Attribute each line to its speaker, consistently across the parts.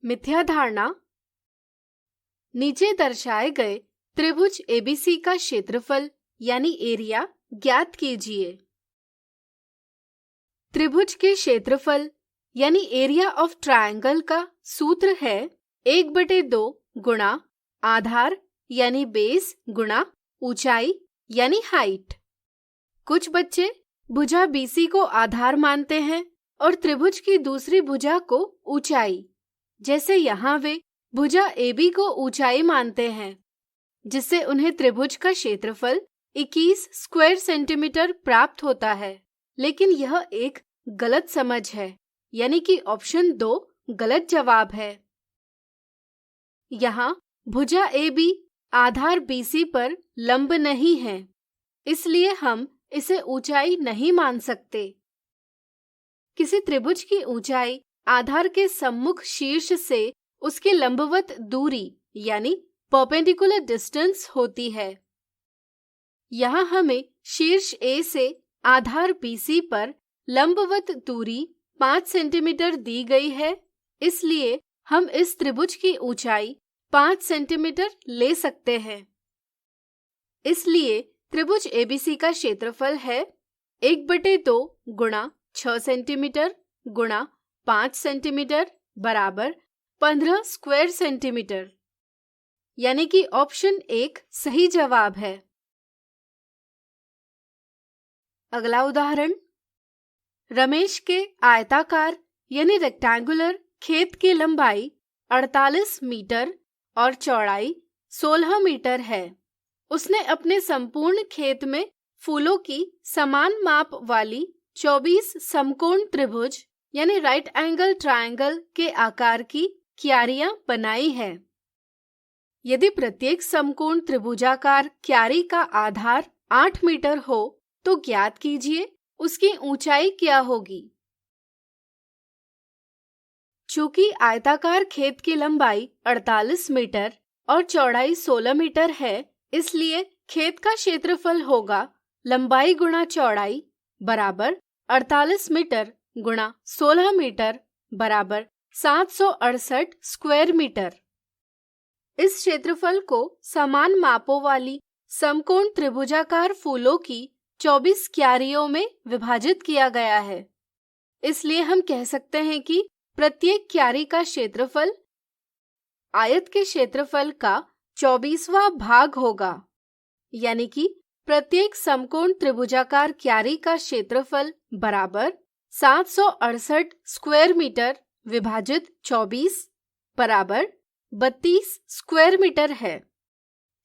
Speaker 1: मिथ्या धारणा। नीचे दर्शाए गए त्रिभुज एबीसी का क्षेत्रफल यानी एरिया ज्ञात कीजिए। त्रिभुज के क्षेत्रफल यानी एरिया ऑफ ट्रायंगल का सूत्र है 1/2 गुणा आधार यानी बेस गुणा ऊंचाई यानी हाइट। कुछ बच्चे भुजा बीसी को आधार मानते हैं और त्रिभुज की दूसरी भुजा को ऊंचाई, जैसे यहाँ वे भुजा एबी को ऊंचाई मानते हैं, जिससे उन्हें त्रिभुज का क्षेत्रफल 21 स्क्वायर सेंटीमीटर प्राप्त होता है। लेकिन यह एक गलत समझ है, यानी कि ऑप्शन 2 गलत जवाब है। यहाँ भुजा एबी आधार बीसी पर लंब नहीं है, इसलिए हम इसे ऊंचाई नहीं मान सकते। किसी त्रिभुज की ऊंचाई आधार के सम्मुख शीर्ष से उसके लंबवत दूरी यानी परपेंडिकुलर डिस्टेंस होती है। यहाँ हमें शीर्ष ए से आधार बीसी पर लंबवत दूरी 5 सेंटीमीटर दी गई है, इसलिए हम इस त्रिभुज की ऊंचाई 5 सेंटीमीटर ले सकते हैं। इसलिए त्रिभुज एबीसी का क्षेत्रफल है 1/2 गुणा 6 सेंटीमीटर गुणा 5 सेंटीमीटर बराबर 15 स्क्वायर सेंटीमीटर, यानी कि ऑप्शन 1 सही जवाब है। अगला उदाहरण, रमेश के आयताकार यानी रेक्टेंगुलर खेत की लंबाई 48 मीटर और चौड़ाई 16 मीटर है। उसने अपने संपूर्ण खेत में फूलों की समान माप वाली 24 समकोण त्रिभुज यानी राइट एंगल ट्रायंगल के आकार की क्यारियां बनाई है। यदि प्रत्येक समकोण त्रिभुजाकार क्यारी का आधार 8 मीटर हो तो ज्ञात कीजिए उसकी ऊंचाई क्या होगी। चूंकि आयताकार खेत की लंबाई 48 मीटर और चौड़ाई 16 मीटर है, इसलिए खेत का क्षेत्रफल होगा लंबाई गुणा चौड़ाई बराबर 48 मीटर गुणा 16 मीटर बराबर 768 स्क्वायर मीटर। इस क्षेत्रफल को समान मापों वाली समकोण त्रिभुजाकार फूलों की 24 क्यारियों में विभाजित किया गया है। इसलिए हम कह सकते हैं कि प्रत्येक क्यारी का क्षेत्रफल आयत के क्षेत्रफल का 24वां भाग होगा, यानी कि प्रत्येक समकोण त्रिभुजाकार क्यारी का क्षेत्रफल बराबर 768 स्क्वायर मीटर विभाजित 24 बराबर 32 स्क्वायर मीटर है।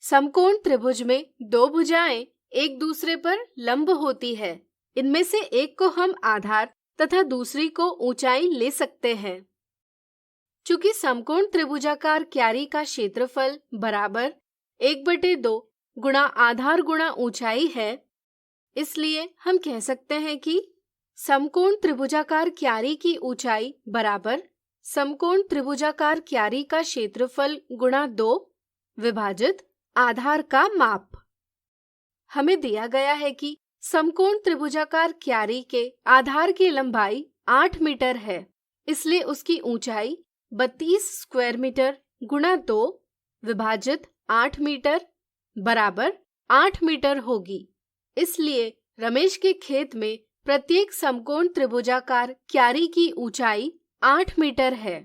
Speaker 1: समकोण त्रिभुज में दो भुजाएं एक दूसरे पर लंब होती है। इनमें से एक को हम आधार तथा दूसरी को ऊंचाई ले सकते हैं। चूंकि समकोण त्रिभुजाकार क्यारी का क्षेत्रफल बराबर 1/2 गुणा आधार गुणा ऊंचाई है, इसलिए हम कह सकते हैं कि समकोण त्रिभुजाकार क्यारी की ऊंचाई बराबर समकोण त्रिभुजाकार क्यारी का क्षेत्रफल गुणा 2 विभाजित आधार का माप। हमें दिया गया है कि समकोण त्रिभुजाकार क्यारी के आधार की लंबाई 8 मीटर है, इसलिए उसकी ऊंचाई 32 स्क्वायर मीटर गुणा 2 विभाजित 8 मीटर बराबर 8 मीटर होगी। इसलिए रमेश के खेत में प्रत्येक समकोण त्रिभुजाकार क्यारी की ऊंचाई 8 मीटर है।